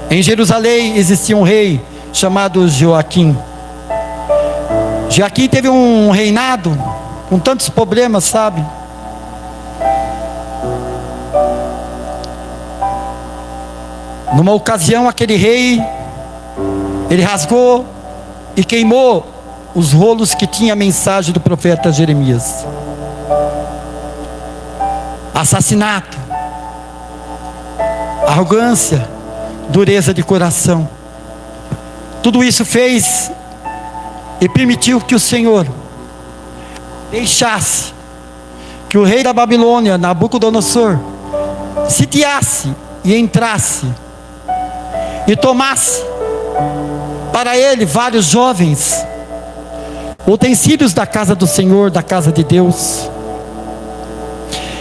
Em Jerusalém existia um rei chamado Joaquim. Joaquim teve um reinado com tantos problemas, sabe? Numa ocasião, aquele rei, ele rasgou e queimou os rolos que tinha a mensagem do profeta Jeremias. Assassinato, arrogância, dureza de coração. Tudo isso fez e permitiu que o Senhor deixasse que o rei da Babilônia, Nabucodonosor, sitiasse e entrasse e tomasse para ele vários jovens, utensílios da casa do Senhor, da casa de Deus,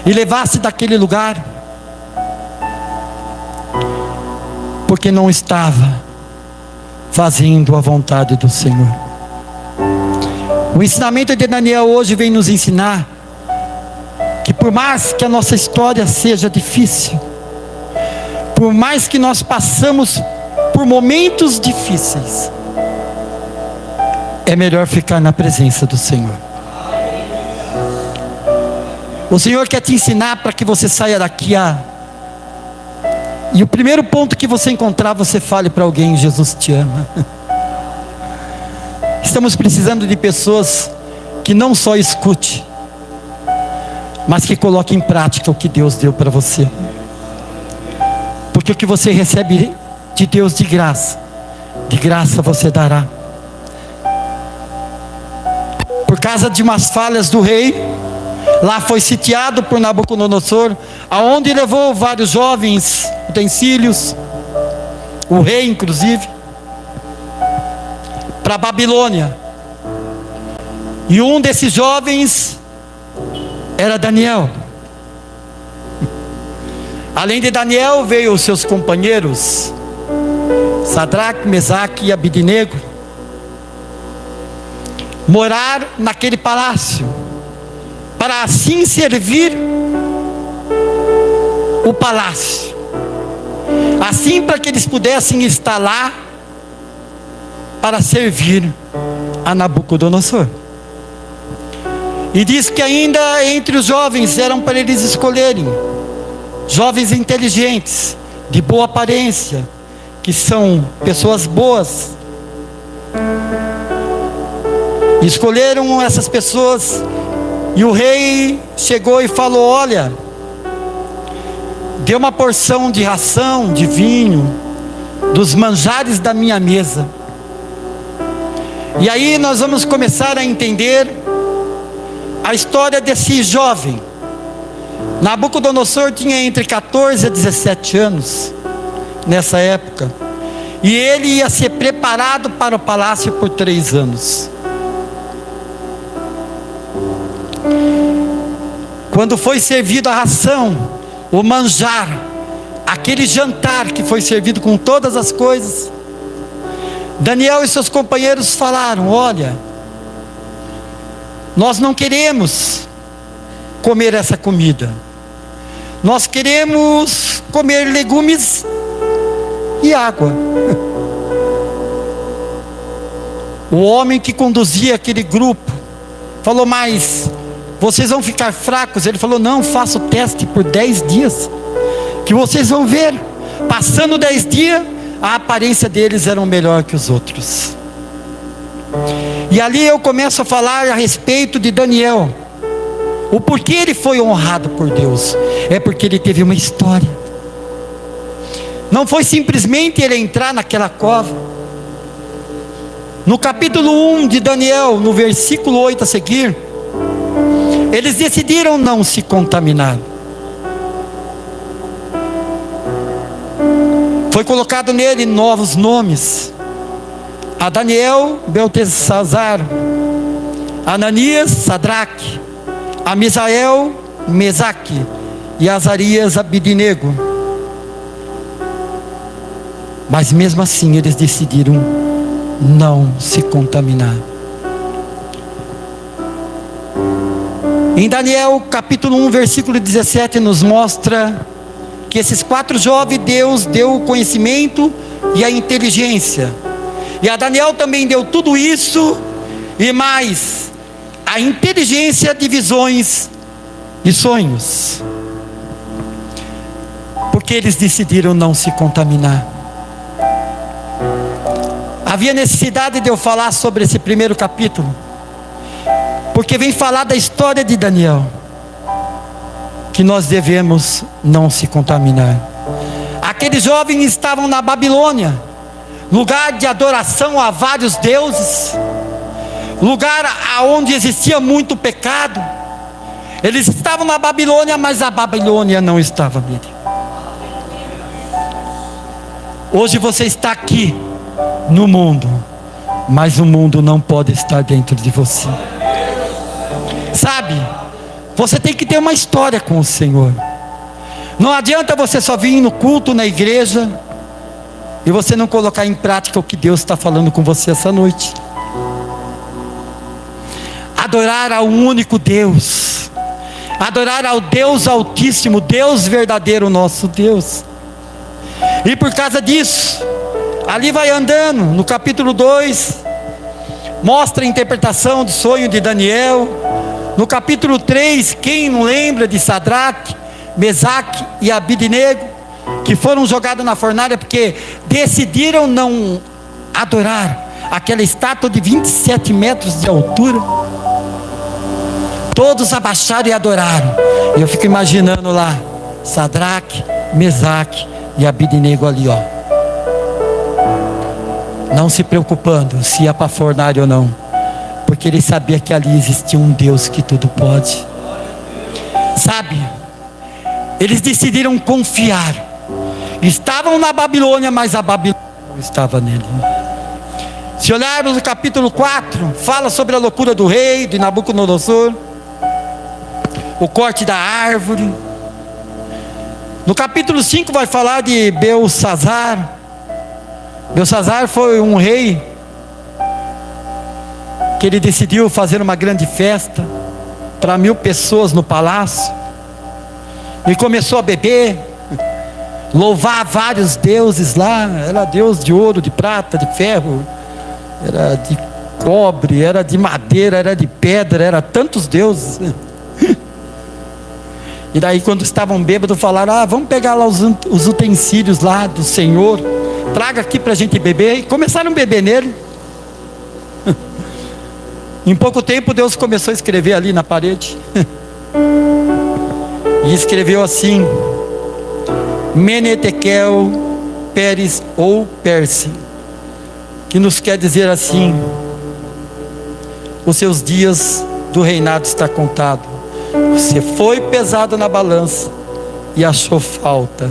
e levasse daquele lugar, porque não estava fazendo a vontade do Senhor. O ensinamento de Daniel hoje vem nos ensinar que por mais que a nossa história seja difícil, por mais que nós passamos por momentos difíceis, é melhor ficar na presença do Senhor. O Senhor quer te ensinar para que você saia daqui e o primeiro ponto que você encontrar, você fale para alguém: Jesus te ama. Estamos precisando de pessoas que não só escute, mas que coloque em prática o que Deus deu para você. Porque o que você recebe de Deus de graça você dará. Por causa de umas falhas do rei, lá foi sitiado por Nabucodonosor, aonde levou vários jovens, utensílios, o rei inclusive, para a Babilônia. E um desses jovens era Daniel. Além de Daniel, veio os seus companheiros Sadraque, Mesaque e Abidnego, morar naquele palácio, para assim servir o palácio, assim para que eles pudessem estar lá para servir a Nabucodonosor. E diz que ainda entre os jovens eram para eles escolherem jovens inteligentes, de boa aparência, que são pessoas boas. Escolheram essas pessoas, e o rei chegou e falou: olha, dê uma porção de ração, de vinho, dos manjares da minha mesa. E aí nós vamos começar a entender a história desse jovem. Nabucodonosor tinha entre 14 a 17 anos nessa época, e ele ia ser preparado para o palácio por 3 anos. Quando foi servido a ração, o manjar, aquele jantar que foi servido com todas as coisas, Daniel e seus companheiros falaram: olha, nós não queremos comer essa comida, nós queremos comer legumes e água. O homem que conduzia aquele grupo falou: mas vocês vão ficar fracos? Ele falou: não, faça o teste por 10 dias, que vocês vão ver, passando 10 dias, a aparência deles era melhor que os outros. E ali eu começo a falar a respeito de Daniel, o porquê ele foi honrado por Deus. É porque ele teve uma história. Não foi simplesmente ele entrar naquela cova. No capítulo 1 de Daniel, no versículo 8 a seguir, eles decidiram não se contaminar. Foi colocado nele novos nomes: a Daniel, Beltesazar; Ananias, Sadraque; a Misael, Mesaque; e Azarias, Abidnego. Mas mesmo assim eles decidiram não se contaminar. Em Daniel capítulo 1 versículo 17 nos mostra que esses 4 jovens, Deus deu o conhecimento e a inteligência. E a Daniel também deu tudo isso e mais a inteligência de visões e sonhos. Porque eles decidiram não se contaminar. Havia necessidade de eu falar sobre esse primeiro capítulo, porque vem falar da história de Daniel, que nós devemos não se contaminar. Aqueles jovens estavam na Babilônia, lugar de adoração a vários deuses, lugar onde existia muito pecado. Eles estavam na Babilônia, mas a Babilônia não estava nele. Hoje você está aqui no mundo, mas o mundo não pode estar dentro de você. Sabe, você tem que ter uma história com o Senhor. Não adianta você só vir no culto, na igreja, e você não colocar em prática o que Deus está falando com você essa noite. Adorar ao único Deus, adorar ao Deus Altíssimo, Deus verdadeiro, nosso Deus. E por causa disso, ali vai andando, no capítulo 2, mostra a interpretação do sonho de Daniel. No capítulo 3, quem não lembra de Sadraque, Mesaque e Abidnego, que foram jogados na fornalha porque decidiram não adorar aquela estátua de 27 metros de altura. Todos abaixaram e adoraram. E eu fico imaginando lá, Sadraque, Mesaque e Abidnego ali, ó, não se preocupando se ia para a fornalha ou não, porque ele sabia que ali existia um Deus que tudo pode. Sabe, eles decidiram confiar. Estavam na Babilônia, mas a Babilônia não estava nele. Se olharmos o capítulo 4, fala sobre a loucura do rei, de Nabucodonosor, o corte da árvore. No capítulo 5 vai falar de Belsassar. Belsassar foi um rei que ele decidiu fazer uma grande festa para 1000 pessoas no palácio, e começou a beber, louvar vários deuses lá. Era deus de ouro, de prata, de ferro, era de cobre, era de madeira, era de pedra, era tantos deuses. E daí, quando estavam bêbados, falaram: vamos pegar lá os utensílios lá do Senhor, traga aqui para a gente beber. E começaram a beber nele. Em pouco tempo Deus começou a escrever ali na parede. E escreveu assim: Menetekel Peres ou Perse, que nos quer dizer assim: os seus dias do reinado está contado. Você foi pesado na balança e achou falta.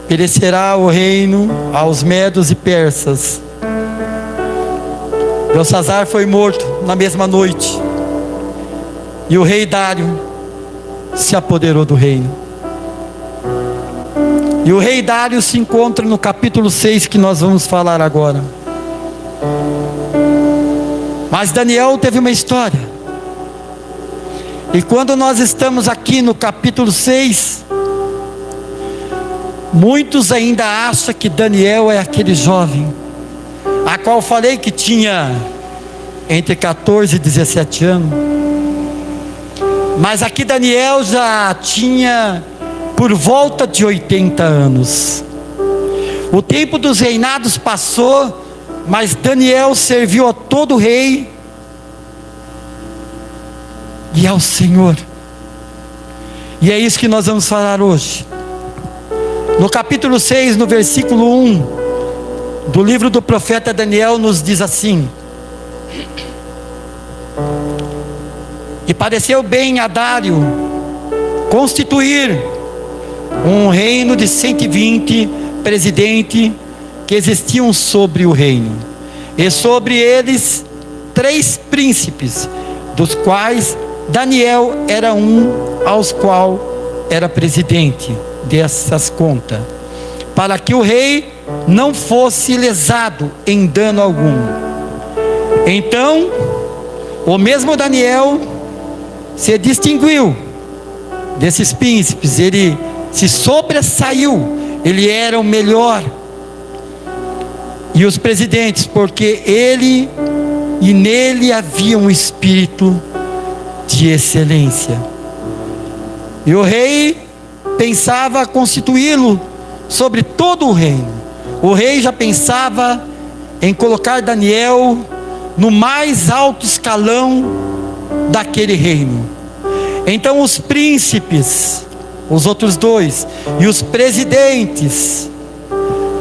Perecerá o reino aos medos e persas. Belsassar foi morto na mesma noite, e o rei Dário se apoderou do reino. E o rei Dário se encontra no capítulo 6, que nós vamos falar agora. Mas Daniel teve uma história. E quando nós estamos aqui no capítulo 6, muitos ainda acham que Daniel é aquele jovem, a qual falei que tinha entre 14 e 17 anos. Mas aqui Daniel já tinha por volta de 80 anos. O tempo dos reinados passou, mas Daniel serviu a todo rei e ao Senhor. E é isso que nós vamos falar hoje. No capítulo 6, no versículo 1 do livro do profeta Daniel, nos diz assim: E pareceu bem a Dário constituir um reino de 120 presidentes que existiam sobre o reino, e sobre eles 3 príncipes, dos quais Daniel era um, aos qual era presidente dessas contas, para que o rei não fosse lesado em dano algum. Então o mesmo Daniel se distinguiu desses príncipes. Ele se sobressaiu, ele era o melhor. E os presidentes, porque ele e nele havia um espírito de excelência. E o rei pensava constituí-lo sobre todo o reino. O rei já pensava em colocar Daniel no mais alto escalão daquele reino. Então os príncipes, os outros dois, e os presidentes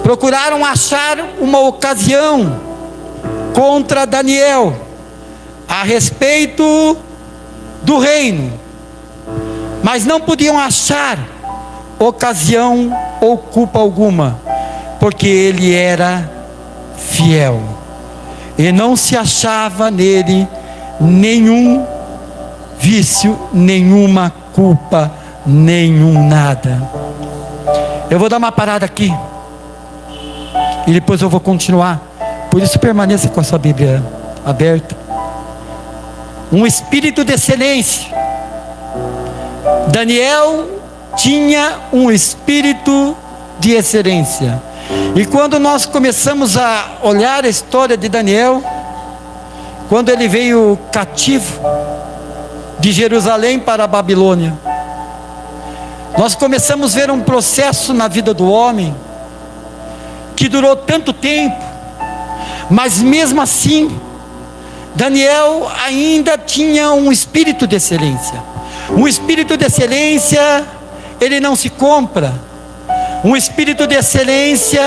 procuraram achar uma ocasião contra Daniel a respeito do reino, mas não podiam achar ocasião ou culpa alguma, porque ele era fiel e não se achava nele nenhum vício, nenhuma culpa, nenhum nada. Eu vou dar uma parada aqui e depois eu vou continuar. Por isso permaneça com a sua Bíblia aberta. Um espírito de excelência. Daniel tinha um espírito de excelência. E quando nós começamos a olhar a história de Daniel, quando ele veio cativo de Jerusalém para a Babilônia, nós começamos a ver um processo na vida do homem que durou tanto tempo, mas mesmo assim Daniel ainda tinha um espírito de excelência. Um espírito de excelência, ele não se compra. Um espírito de excelência,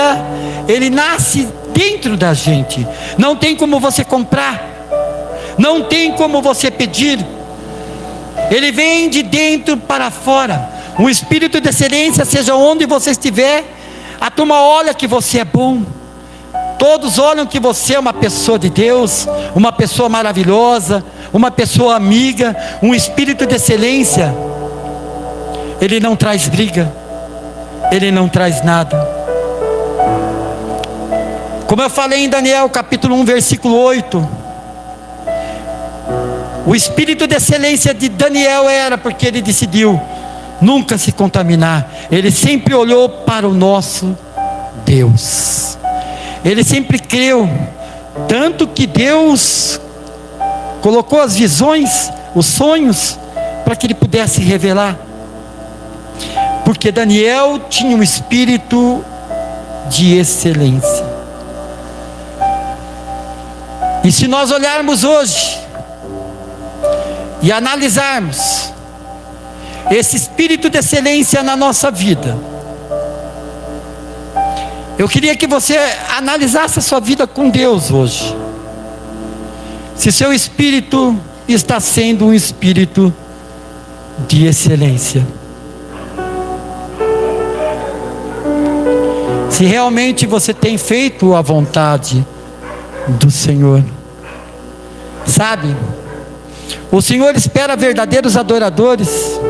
ele nasce dentro da gente. Não tem como você comprar, não tem como você pedir. Ele vem de dentro para fora. Um espírito de excelência, seja onde você estiver, a turma olha que você é bom. Todos olham que você é uma pessoa de Deus, uma pessoa maravilhosa, uma pessoa amiga. Um espírito de excelência, ele não traz briga, ele não traz nada. Como eu falei em Daniel capítulo 1 versículo 8, o espírito de excelência de Daniel era porque ele decidiu nunca se contaminar. Ele sempre olhou para o nosso Deus. Ele sempre creu, tanto que Deus colocou as visões, os sonhos, para que ele pudesse revelar. Porque Daniel tinha um espírito de excelência. E se nós olharmos hoje e analisarmos esse espírito de excelência na nossa vida, eu queria que você analisasse a sua vida com Deus hoje. Se seu espírito está sendo um espírito de excelência. Se realmente você tem feito a vontade do Senhor. Sabe, o Senhor espera verdadeiros adoradores,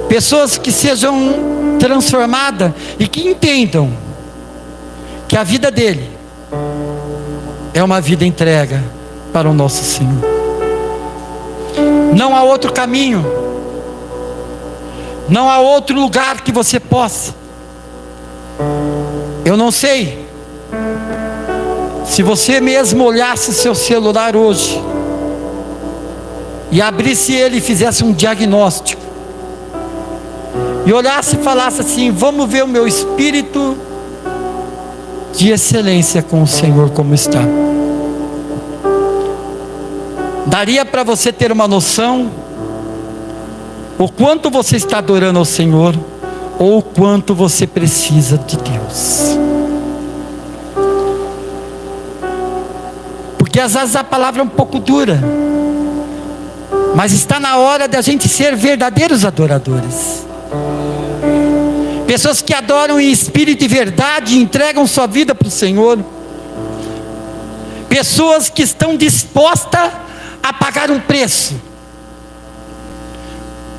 pessoas que sejam transformadas e que entendam que a vida dele é uma vida entrega para o nosso Senhor. Não há outro caminho, não há outro lugar que você possa. Eu não sei se você mesmo olhasse seu celular hoje e abrisse ele e fizesse um diagnóstico, e olhasse e falasse assim: vamos ver o meu espírito de excelência com o Senhor como está. Daria para você ter uma noção o quanto você está adorando ao Senhor, ou o quanto você precisa de Deus. Porque às vezes a palavra é um pouco dura, mas está na hora de a gente ser verdadeiros adoradores. Pessoas que adoram em espírito e verdade, entregam sua vida para o Senhor. Pessoas que estão dispostas a pagar um preço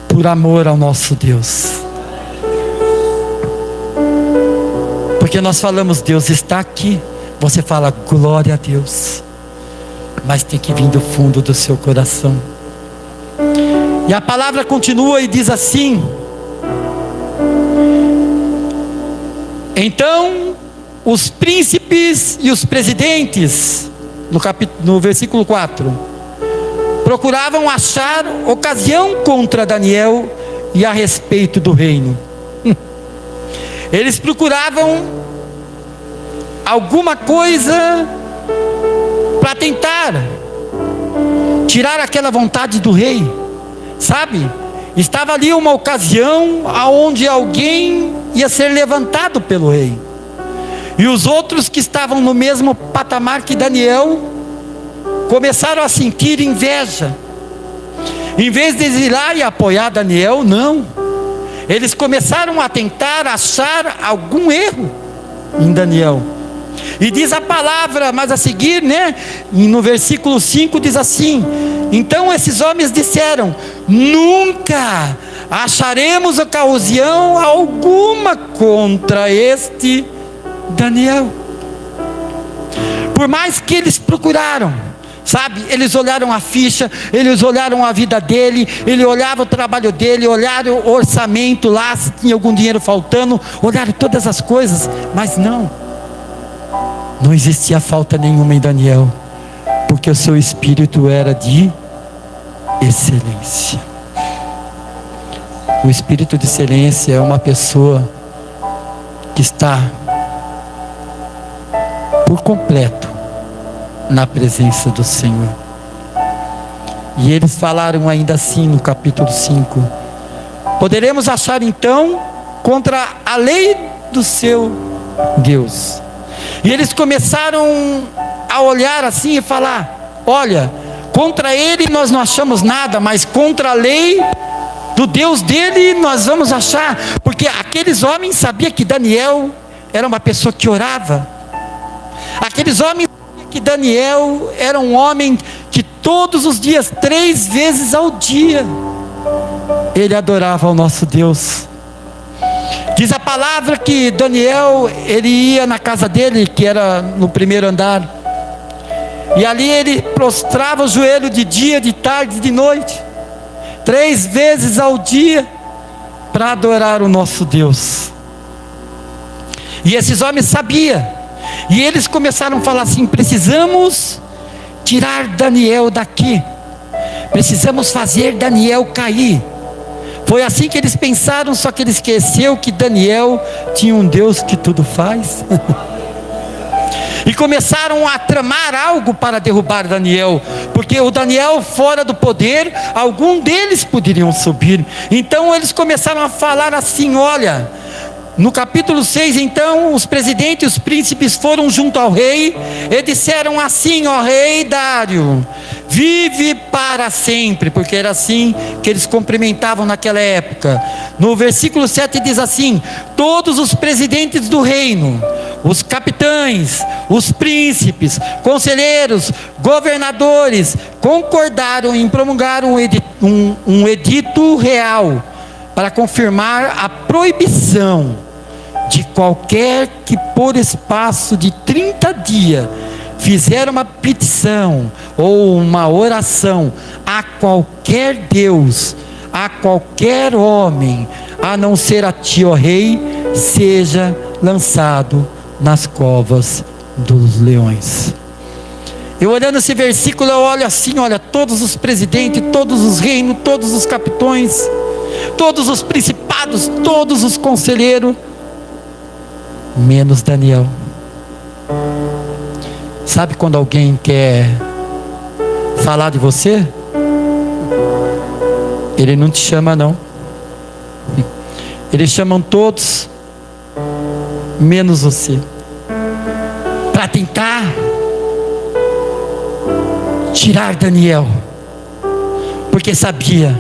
por amor ao nosso Deus. Porque nós falamos: Deus está aqui. Você fala: glória a Deus. Mas tem que vir do fundo do seu coração. E a palavra continua e diz assim: Então os príncipes e os presidentes, no versículo 4, procuravam achar ocasião contra Daniel e a respeito do reino. Eles procuravam alguma coisa para tentar tirar aquela vontade do rei, sabe? Estava ali uma ocasião aonde alguém ia ser levantado pelo rei. E os outros que estavam no mesmo patamar que Daniel começaram a sentir inveja. Em vez de ir lá e apoiar Daniel, não. Eles começaram a tentar achar algum erro em Daniel. E diz a palavra, mas a seguir, no versículo 5 diz assim: então esses homens disseram: nunca acharemos ocasião alguma contra este Daniel. Por mais que eles procuraram, sabe, eles olharam a ficha, eles olharam a vida dele, ele olhava o trabalho dele, olharam o orçamento lá, se tinha algum dinheiro faltando, olharam todas as coisas, mas não existia falta nenhuma em Daniel, porque o seu espírito era de excelência. O espírito de excelência é uma pessoa que está por completo na presença do Senhor. E eles falaram ainda assim no capítulo 5: poderemos achar então contra a lei do seu Deus. E eles começaram a olhar assim e falar: olha, contra ele nós não achamos nada, mas contra a lei do Deus dele nós vamos achar. Porque aqueles homens sabiam que Daniel era uma pessoa que orava. Aqueles homens sabiam que Daniel era um homem que todos os dias, 3 vezes ao dia, ele adorava ao nosso Deus. Diz a palavra que Daniel, ele ia na casa dele, que era no primeiro andar, e ali ele prostrava o joelho de dia, de tarde, de noite, 3 vezes ao dia, para adorar o nosso Deus. E esses homens sabiam, e eles começaram a falar assim: precisamos tirar Daniel daqui, precisamos fazer Daniel cair. Foi assim que eles pensaram, só que ele esqueceu que Daniel tinha um Deus que tudo faz. E começaram a tramar algo para derrubar Daniel, porque o Daniel fora do poder, algum deles poderiam subir. Então eles começaram a falar assim: olha, no capítulo 6, então, os presidentes e os príncipes foram junto ao rei e disseram assim: ó rei Dário, vive para sempre, porque era assim que eles cumprimentavam naquela época. No versículo 7 diz assim: todos os presidentes do reino, os capitães, os príncipes, conselheiros, governadores, concordaram em promulgar um edito real para confirmar a proibição de qualquer que por espaço de 30 dias fizer uma petição ou uma oração a qualquer Deus, a qualquer homem, a não ser a ti, ó rei, seja lançado nas covas dos leões. Eu olhando esse versículo, eu olho assim, olha, todos os presidentes, todos os reinos, todos os capitões, todos os principados, todos os conselheiros, menos Daniel. Sabe quando alguém quer falar de você? Ele não te chama não. Eles chamam todos, menos você, para tentar tirar Daniel, porque sabia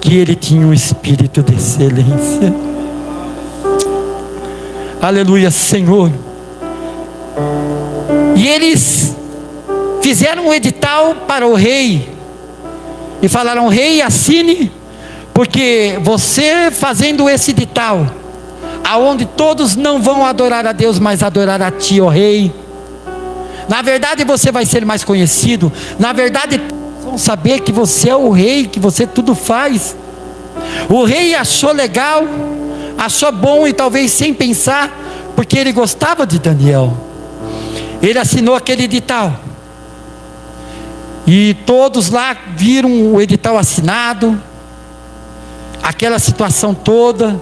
que ele tinha um espírito de excelência. Aleluia, Senhor. E eles fizeram um edital para o rei e falaram: rei, assine, porque você fazendo esse edital, aonde todos não vão adorar a Deus, mas adorar a ti, ó rei, na verdade você vai ser mais conhecido, na verdade vão saber que você é o rei, que você tudo faz. O rei achou legal, achou bom, e talvez sem pensar, porque ele gostava de Daniel. Ele assinou aquele edital. E todos lá viram o edital assinado, aquela situação toda.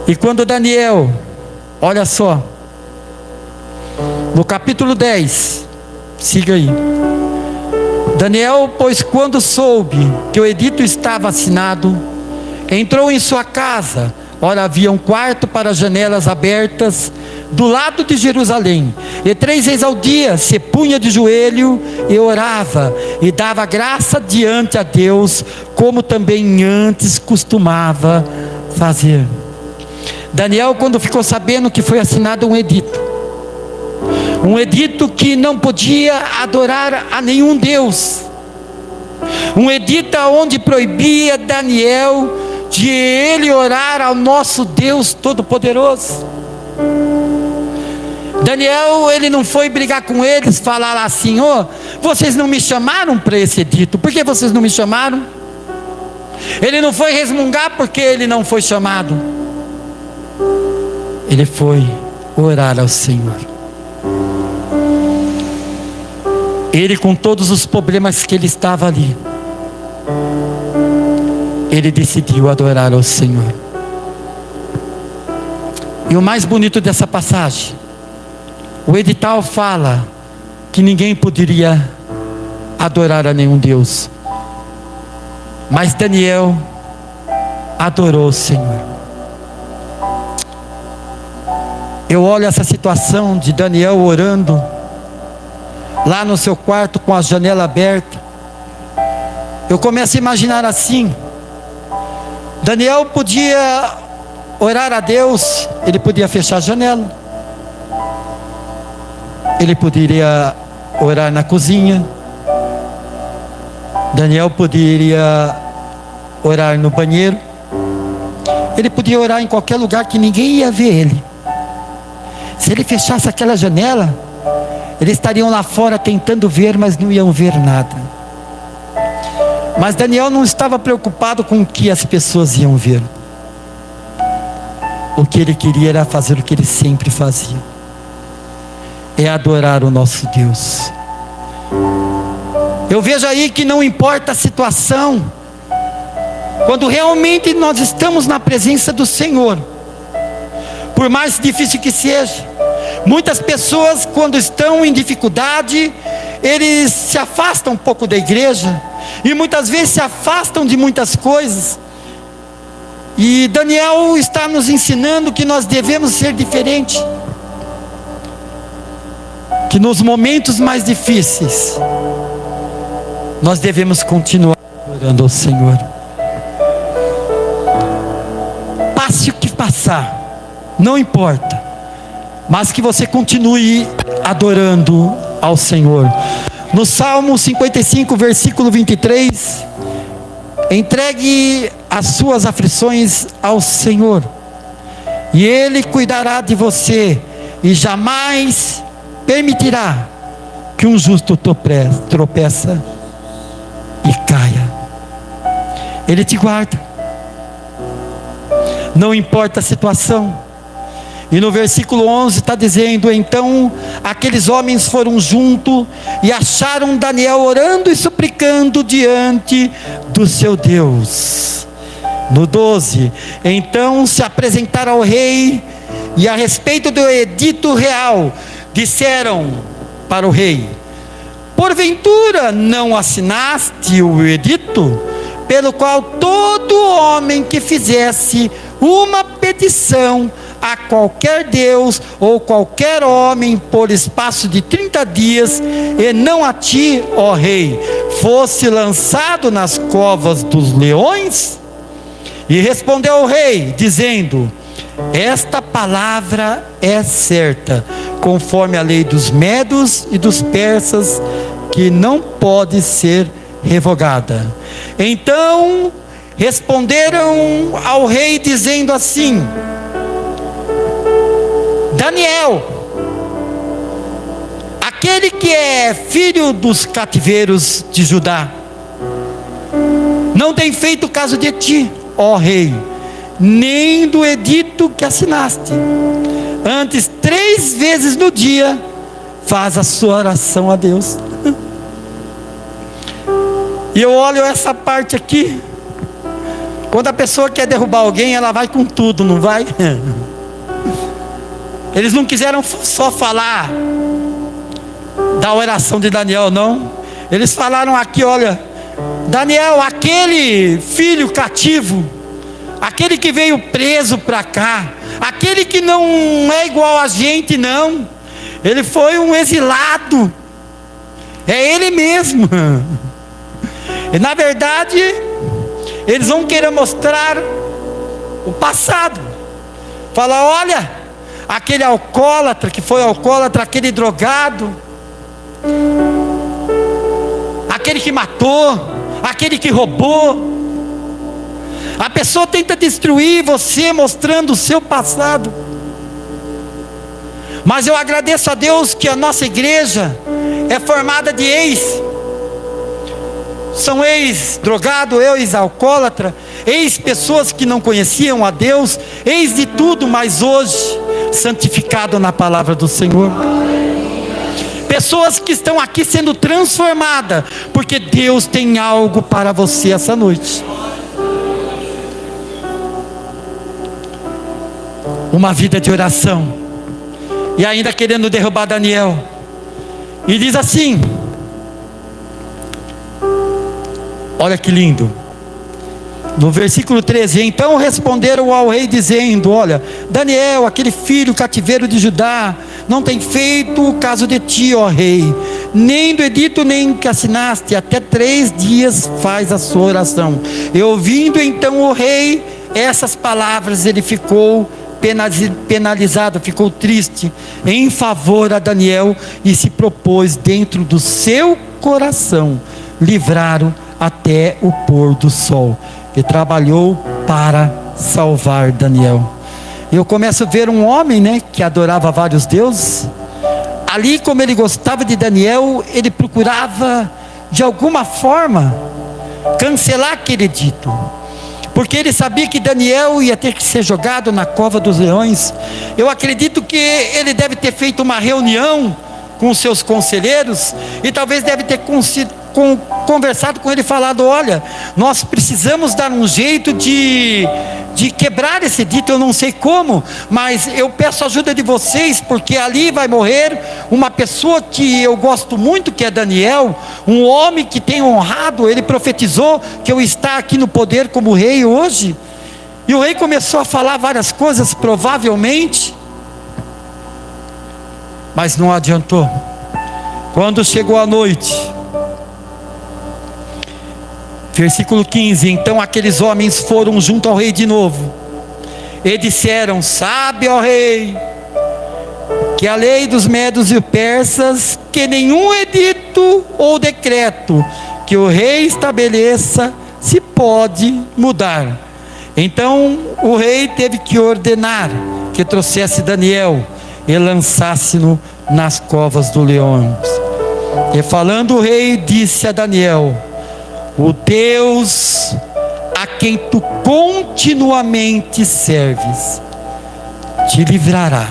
E quando Daniel, olha só, no capítulo 10, siga aí. Daniel, pois quando soube que o edito estava assinado, entrou em sua casa. Ora, havia um quarto para janelas abertas do lado de Jerusalém, e 3 vezes ao dia se punha de joelho e orava, e dava graça diante a Deus, como também antes costumava fazer. Daniel, quando ficou sabendo que foi assinado um edito que não podia adorar a nenhum Deus, um edito onde proibia Daniel de ele orar ao nosso Deus Todo-Poderoso. Daniel, ele não foi brigar com eles, falar lá assim: vocês não me chamaram para esse edito, por que vocês não me chamaram? Ele não foi resmungar porque ele não foi chamado. Ele foi orar ao Senhor. Ele, com todos os problemas que ele estava ali, ele decidiu adorar ao Senhor. E o mais bonito dessa passagem, o edital fala que ninguém poderia adorar a nenhum Deus, mas Daniel adorou o Senhor. Eu olho essa situação de Daniel orando lá no seu quarto com a janela aberta. Eu começo a imaginar assim: Daniel podia orar a Deus, ele podia fechar a janela, ele poderia orar na cozinha, Daniel poderia orar no banheiro, ele podia orar em qualquer lugar que ninguém ia ver ele. Se ele fechasse aquela janela, eles estariam lá fora tentando ver, mas não iam ver nada. Mas Daniel não estava preocupado com o que as pessoas iam ver. O que ele queria era fazer o que ele sempre fazia: é adorar o nosso Deus. Eu vejo aí que não importa a situação, quando realmente nós estamos na presença do Senhor, por mais difícil que seja, muitas pessoas, quando estão em dificuldade, eles se afastam um pouco da igreja, e muitas vezes se afastam de muitas coisas. E Daniel está nos ensinando que nós devemos ser diferentes, que nos momentos mais difíceis nós devemos continuar adorando ao Senhor. Passe o que passar, não importa, mas que você continue adorando ao Senhor. No Salmo 55, versículo 23, entregue as suas aflições ao Senhor, e Ele cuidará de você, e jamais permitirá que um justo tropeça e caia. Ele te guarda, não importa a situação. E no versículo 11 está dizendo: então aqueles homens foram junto e acharam Daniel orando e suplicando diante do seu Deus. No 12, então se apresentaram ao rei, e a respeito do edito real, disseram para o rei: porventura não assinaste o edito, pelo qual todo homem que fizesse uma petição a qualquer Deus ou qualquer homem por espaço de 30 dias, e não a ti, ó rei, fosse lançado nas covas dos leões? E respondeu o rei, dizendo: esta palavra é certa, conforme a lei dos medos e dos persas, que não pode ser revogada. Então responderam ao rei, dizendo assim: Daniel, aquele que é filho dos cativeiros de Judá, não tem feito caso de ti, ó rei, nem do edito que assinaste. Antes, 3 vezes no dia, faz a sua oração a Deus. E eu olho essa parte aqui. Quando a pessoa quer derrubar alguém, ela vai com tudo, não vai? Eles não quiseram só falar da oração de Daniel, não. Eles falaram aqui, olha, Daniel, aquele filho cativo, aquele que veio preso para cá, aquele que não é igual a gente, não, ele foi um exilado, é ele mesmo. E na verdade, eles vão querer mostrar o passado. Falar, olha, aquele alcoólatra que foi alcoólatra, aquele drogado, aquele que matou, aquele que roubou. A pessoa tenta destruir você mostrando o seu passado. Mas eu agradeço a Deus que a nossa igreja é formada de são ex-drogado, ex-alcoólatra, ex-pessoas que não conheciam a Deus, ex de tudo, mas hoje santificado na palavra do Senhor. Pessoas que estão aqui sendo transformadas, porque Deus tem algo para você essa noite. Uma vida de oração. E ainda querendo derrubar Daniel. E diz assim, olha que lindo, no versículo 13: então responderam ao rei dizendo, olha, Daniel, aquele filho cativeiro de Judá, não tem feito o caso de ti, ó rei, nem do edito nem que assinaste, até 3 dias faz a sua oração. E ouvindo então o rei essas palavras, ele ficou penalizado, ficou triste em favor a Daniel, e se propôs dentro do seu coração livrar-o até o pôr do sol, e trabalhou para salvar Daniel. Eu começo a ver um homem, que adorava vários deuses. Ali, como ele gostava de Daniel, ele procurava de alguma forma cancelar aquele edito, porque ele sabia que Daniel ia ter que ser jogado na cova dos leões. Eu acredito que ele deve ter feito uma reunião com os seus conselheiros, e talvez deve ter conversado com ele e falado, olha, nós precisamos dar um jeito de quebrar esse edito. Eu não sei como, mas eu peço a ajuda de vocês, porque ali vai morrer uma pessoa que eu gosto muito, que é Daniel, um homem que tem honrado, ele profetizou que eu estou aqui no poder como rei hoje. E o rei começou a falar várias coisas, provavelmente, mas não adiantou. Quando chegou a noite, versículo 15: então aqueles homens foram junto ao rei de novo, e disseram, sabe, ó rei, que a lei dos medos e persas, que nenhum edito ou decreto que o rei estabeleça se pode mudar. Então o rei teve que ordenar que trouxesse Daniel e lançasse-no nas covas dos leões. E falando o rei, disse a Daniel, o Deus a quem tu continuamente serves te livrará.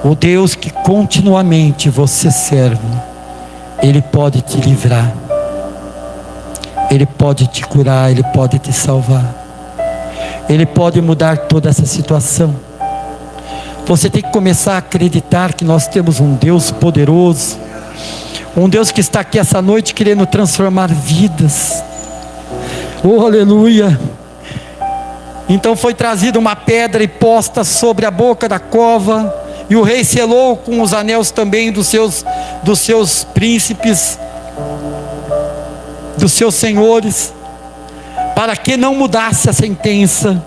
O Deus que continuamente você serve, Ele pode te livrar, Ele pode te curar, Ele pode te salvar, Ele pode mudar toda essa situação. Você tem que começar a acreditar que nós temos um Deus poderoso, um Deus que está aqui essa noite querendo transformar vidas. Oh, aleluia. Então foi trazida uma pedra e posta sobre a boca da cova, e o rei selou com os anéis também dos seus príncipes, dos seus senhores, para que não mudasse a sentença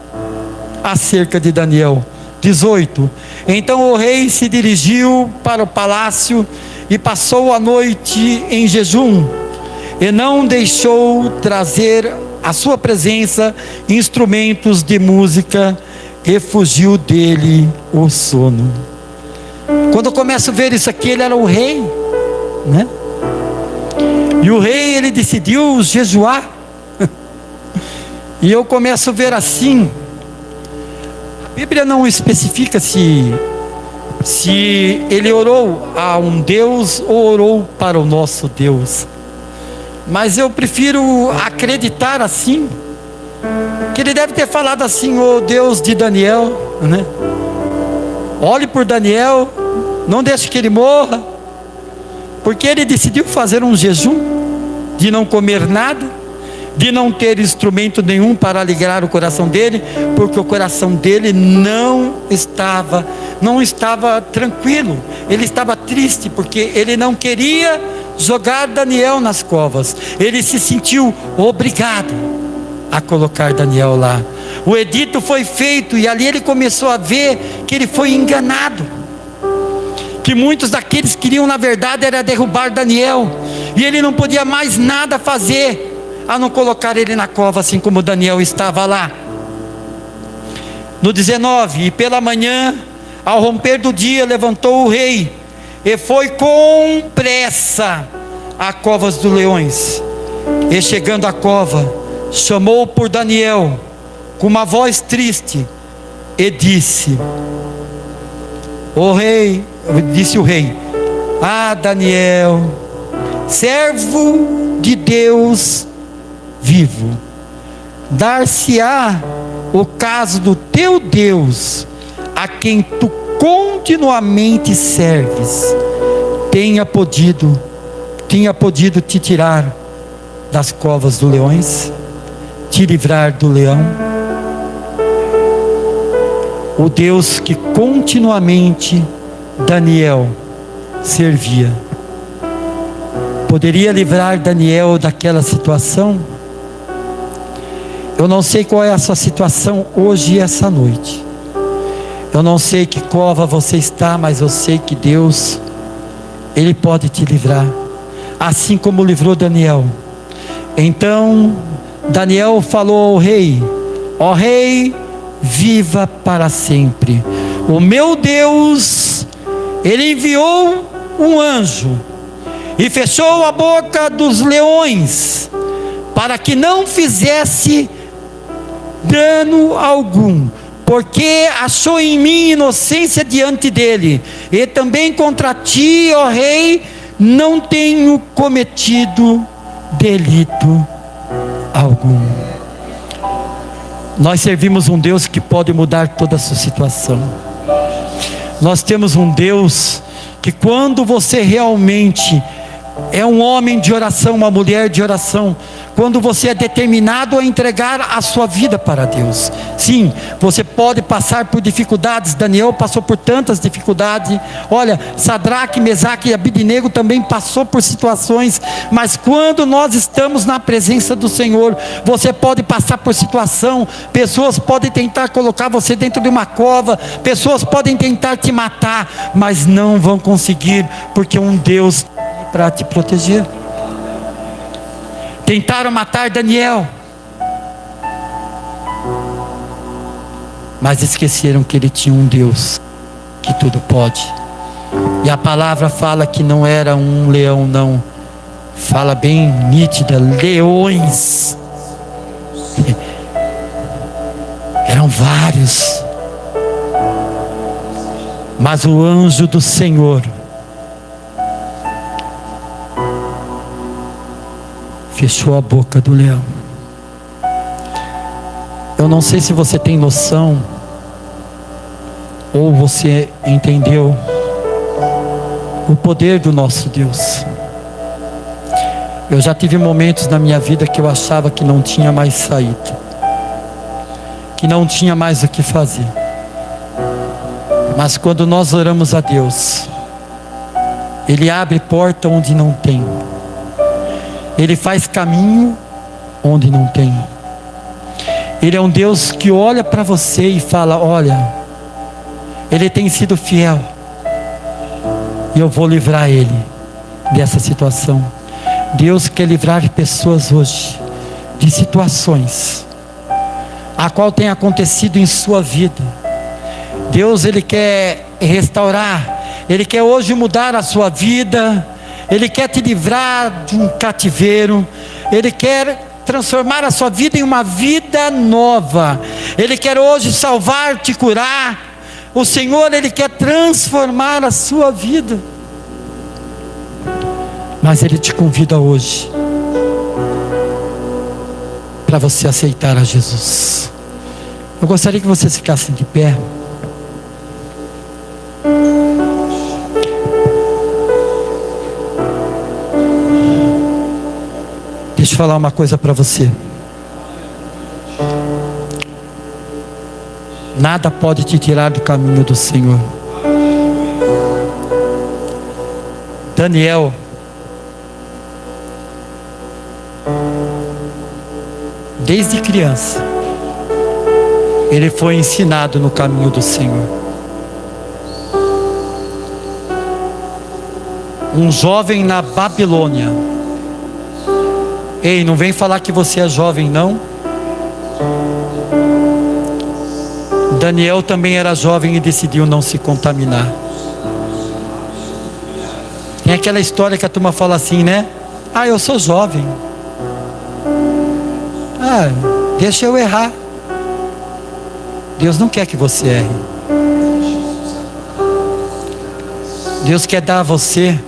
acerca de Daniel. 18: então o rei se dirigiu para o palácio e passou a noite em jejum, e não deixou trazer à sua presença instrumentos de música, e fugiu dele o sono. Quando eu começo a ver isso aqui, ele era o rei, E o rei, ele decidiu jejuar. E eu começo a ver assim. A Bíblia não especifica se ele orou a um Deus ou orou para o nosso Deus. Mas eu prefiro acreditar assim, que ele deve ter falado assim: ô Deus de Daniel, né? Olhe por Daniel, não deixe que ele morra, porque ele decidiu fazer um jejum, de não comer nada, de não ter instrumento nenhum para alegrar o coração dele, porque o coração dele não estava tranquilo, ele estava triste, porque ele não queria jogar Daniel nas covas, ele se sentiu obrigado a colocar Daniel lá. O edito foi feito, e ali ele começou a ver que ele foi enganado, que muitos daqueles queriam, na verdade, era derrubar Daniel, e ele não podia mais nada fazer a não colocar ele na cova, assim como Daniel estava lá. No 19: e pela manhã, ao romper do dia, levantou o rei, e foi com pressa a covas dos leões, e chegando à cova, chamou por Daniel, com uma voz triste, e disse: o rei, ah, Daniel, servo de Deus vivo, dar-se-á o caso do teu Deus, a quem tu continuamente serves, tenha podido te tirar das covas dos leões, te livrar do leão. O Deus que continuamente Daniel servia, poderia livrar Daniel daquela situação? Eu não sei qual é a sua situação hoje e essa noite. Eu não sei que cova você está, mas eu sei que Deus, Ele pode te livrar, assim como livrou Daniel. Então Daniel falou ao rei: ó rei, viva para sempre. O meu Deus, Ele enviou um anjo e fechou a boca dos leões, para que não fizesse dano algum, porque achou em mim inocência diante dele, e também contra ti, ó rei, não tenho cometido delito algum. Nós servimos um Deus que pode mudar toda a sua situação. Nós temos um Deus que, quando você realmente é um homem de oração, uma mulher de oração, quando você é determinado a entregar a sua vida para Deus, sim, você pode passar por dificuldades. Daniel passou por tantas dificuldades. Olha, Sadraque, Mesaque e Abidnego também passou por situações. Mas quando nós estamos na presença do Senhor, você pode passar por situação. Pessoas podem tentar colocar você dentro de uma cova, pessoas podem tentar te matar, mas não vão conseguir, porque um Deus para te proteger. Tentaram matar Daniel, mas esqueceram que ele tinha um Deus que tudo pode. E a palavra fala que não era um leão, não, fala bem nítida, leões. Eram vários, mas o anjo do Senhor fechou a boca do leão. Eu não sei se você tem noção, ou você entendeu o poder do nosso Deus. Eu já tive momentos na minha vida que eu achava que não tinha mais saída, que não tinha mais o que fazer. Mas quando nós oramos a Deus, Ele abre porta onde não tem, Ele faz caminho onde não tem. Ele é um Deus que olha para você e fala: olha, ele tem sido fiel, e eu vou livrar ele dessa situação. Deus quer livrar pessoas hoje de situações a qual tem acontecido em sua vida. Deus, Ele quer restaurar, Ele quer hoje mudar a sua vida, Ele quer te livrar de um cativeiro, Ele quer transformar a sua vida em uma vida nova. Ele quer hoje salvar, te curar. O Senhor, Ele quer transformar a sua vida. Mas Ele te convida hoje para você aceitar a Jesus. Eu gostaria que vocês ficassem de pé. Deixa eu falar uma coisa para você. Nada pode te tirar do caminho do Senhor. Daniel, desde criança, ele foi ensinado no caminho do Senhor. Um jovem na Babilônia. Ei, não vem falar que você é jovem, não. Daniel também era jovem e decidiu não se contaminar. Tem aquela história que a turma fala assim, né? Ah, eu sou jovem. Ah, deixa eu errar. Deus não quer que você erre. Deus quer dar a você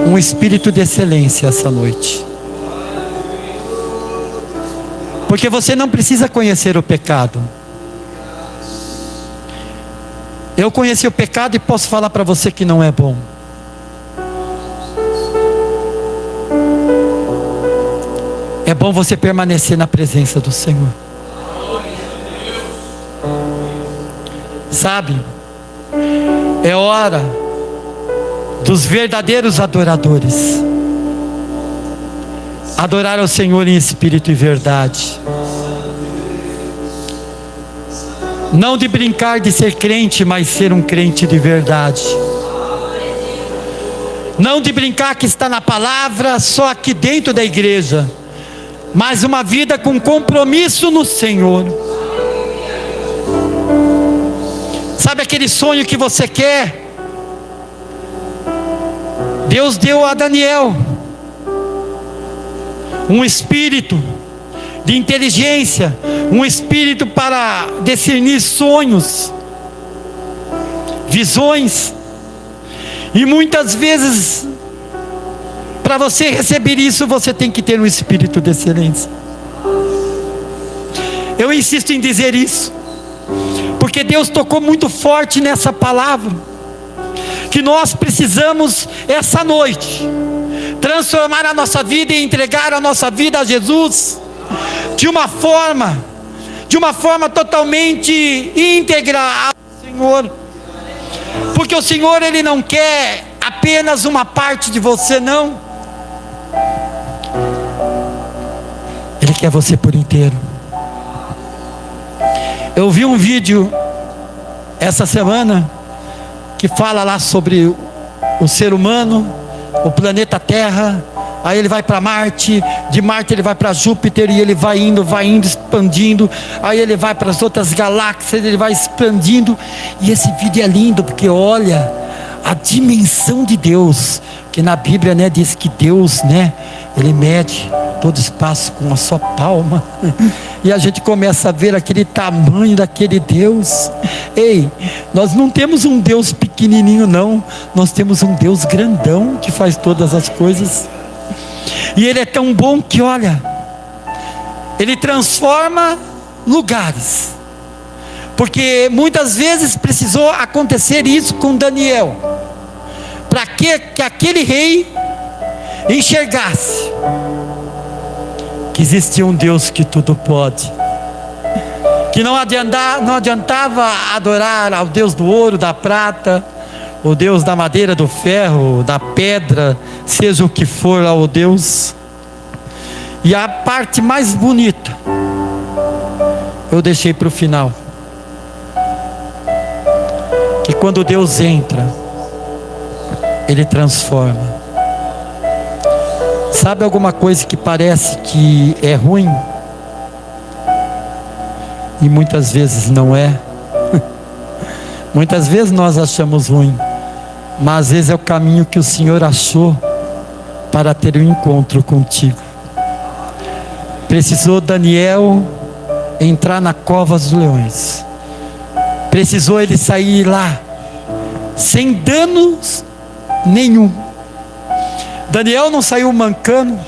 um espírito de excelência essa noite. Porque você não precisa conhecer o pecado. Eu conheci o pecado e posso falar para você que não é bom. É bom você permanecer na presença do Senhor. Sabe? É hora dos verdadeiros adoradores adorar ao Senhor em espírito e verdade. Não de brincar de ser crente, mas ser um crente de verdade. Não de brincar que está na palavra só aqui dentro da igreja, mas uma vida com compromisso no Senhor. Sabe aquele sonho que você quer? Deus deu a Daniel um espírito de inteligência, um espírito para discernir sonhos, visões. E muitas vezes, para você receber isso, você tem que ter um espírito de excelência. Eu insisto em dizer isso, porque Deus tocou muito forte nessa palavra, que nós precisamos essa noite transformar a nossa vida e entregar a nossa vida a Jesus de uma forma totalmente íntegra ao Senhor. Porque o Senhor, Ele não quer apenas uma parte de você, não. Ele quer você por inteiro. Eu vi um vídeo essa semana que fala lá sobre o ser humano, o planeta Terra. Aí ele vai para Marte, de Marte ele vai para Júpiter, e ele vai indo, expandindo. Aí ele vai para as outras galáxias, ele vai expandindo. E esse vídeo é lindo, porque olha a dimensão de Deus, que na Bíblia, né, diz que Deus, né, Ele mede todo espaço com a sua palma. E a gente começa a ver aquele tamanho daquele Deus. Ei, nós não temos um Deus pequenininho, não. Nós temos um Deus grandão que faz todas as coisas. E Ele é tão bom que, olha, Ele transforma lugares. Porque muitas vezes precisou acontecer isso com Daniel, para que aquele rei enxergasse que existia um Deus que tudo pode, que não adiantava adorar ao Deus do ouro, da prata, o Deus da madeira, do ferro, da pedra, seja o que for ao Deus. E a parte mais bonita eu deixei para o final, que quando Deus entra, Ele transforma. Sabe alguma coisa que parece que é ruim? E muitas vezes não é. Muitas vezes nós achamos ruim, mas às vezes é o caminho que o Senhor achou para ter um encontro contigo. Precisou Daniel entrar na cova dos leões. Precisou ele sair lá sem danos nenhum. Daniel não saiu mancando.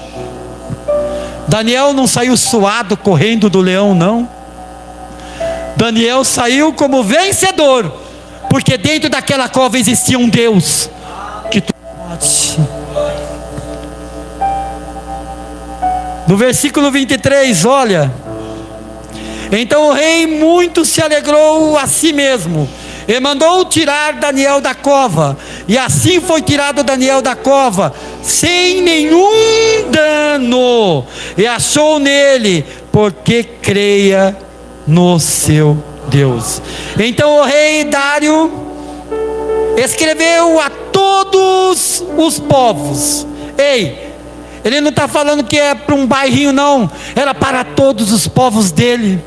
Daniel não saiu suado correndo do leão, não. Daniel saiu como vencedor, porque dentro daquela cova existia um Deus que tudo pode. No versículo 23, olha: então o rei muito se alegrou a si mesmo, e mandou tirar Daniel da cova, e assim foi tirado Daniel da cova, sem nenhum dano, e achou nele, porque creia no seu Deus. Então o rei Dário escreveu a todos os povos. Ei, ele não está falando que é para um bairrinho, não, era para todos os povos dele.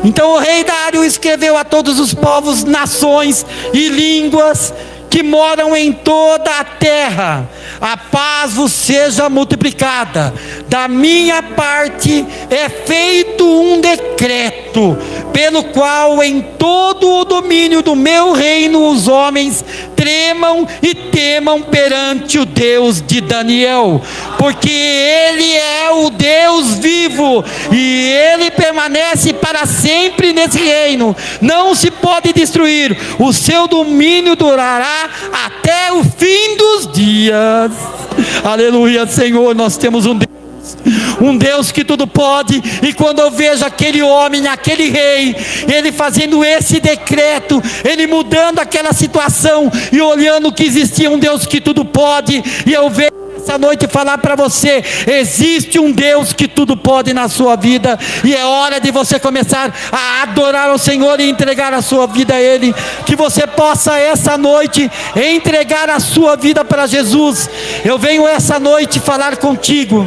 Então o rei Dário escreveu a todos os povos, nações e línguas que moram em toda a terra: a paz vos seja multiplicada. Da minha parte é feito um decreto, pelo qual em todo o domínio do meu reino os homens tremam e temam perante o Deus de Daniel, porque ele é o Deus vivo, e ele permanece para sempre nesse reino, não se pode destruir, o seu domínio durará até o fim dos dias. Aleluia, Senhor, nós temos um Deus que tudo pode. E quando eu vejo aquele homem, aquele rei, ele fazendo esse decreto, ele mudando aquela situação e olhando que existia um Deus que tudo pode, e eu vejo essa noite falar para você: existe um Deus que tudo pode na sua vida, e é hora de você começar a adorar ao Senhor e entregar a sua vida a Ele. Que você possa essa noite entregar a sua vida para Jesus. Eu venho essa noite falar contigo.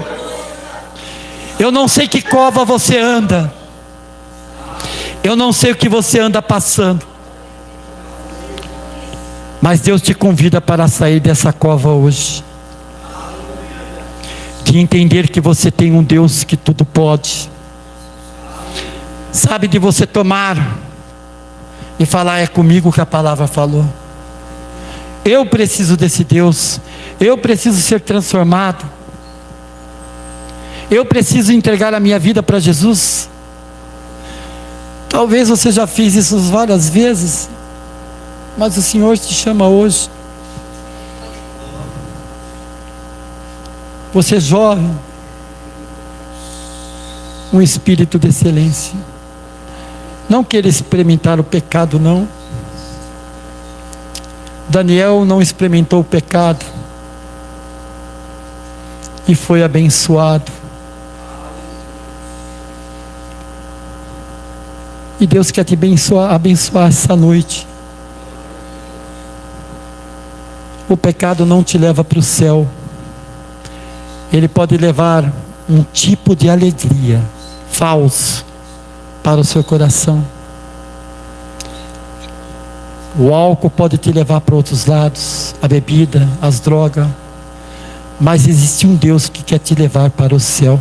Eu não sei que cova você anda, eu não sei o que você anda passando, mas Deus te convida para sair dessa cova hoje, de entender que você tem um Deus que tudo pode. Sabe, de você tomar e falar: é comigo que a palavra falou. Eu preciso desse Deus, eu preciso ser transformado, eu preciso entregar a minha vida para Jesus. Talvez você já fez isso várias vezes, mas o Senhor te chama hoje. Você jovem, um espírito de excelência, não queira experimentar o pecado, não. Daniel não experimentou o pecado e foi abençoado. E Deus quer te abençoar essa noite. O pecado não te leva para o céu. Ele pode levar um tipo de alegria falso para o seu coração. O álcool pode te levar para outros lados, a bebida, as drogas. Mas existe um Deus que quer te levar para o céu.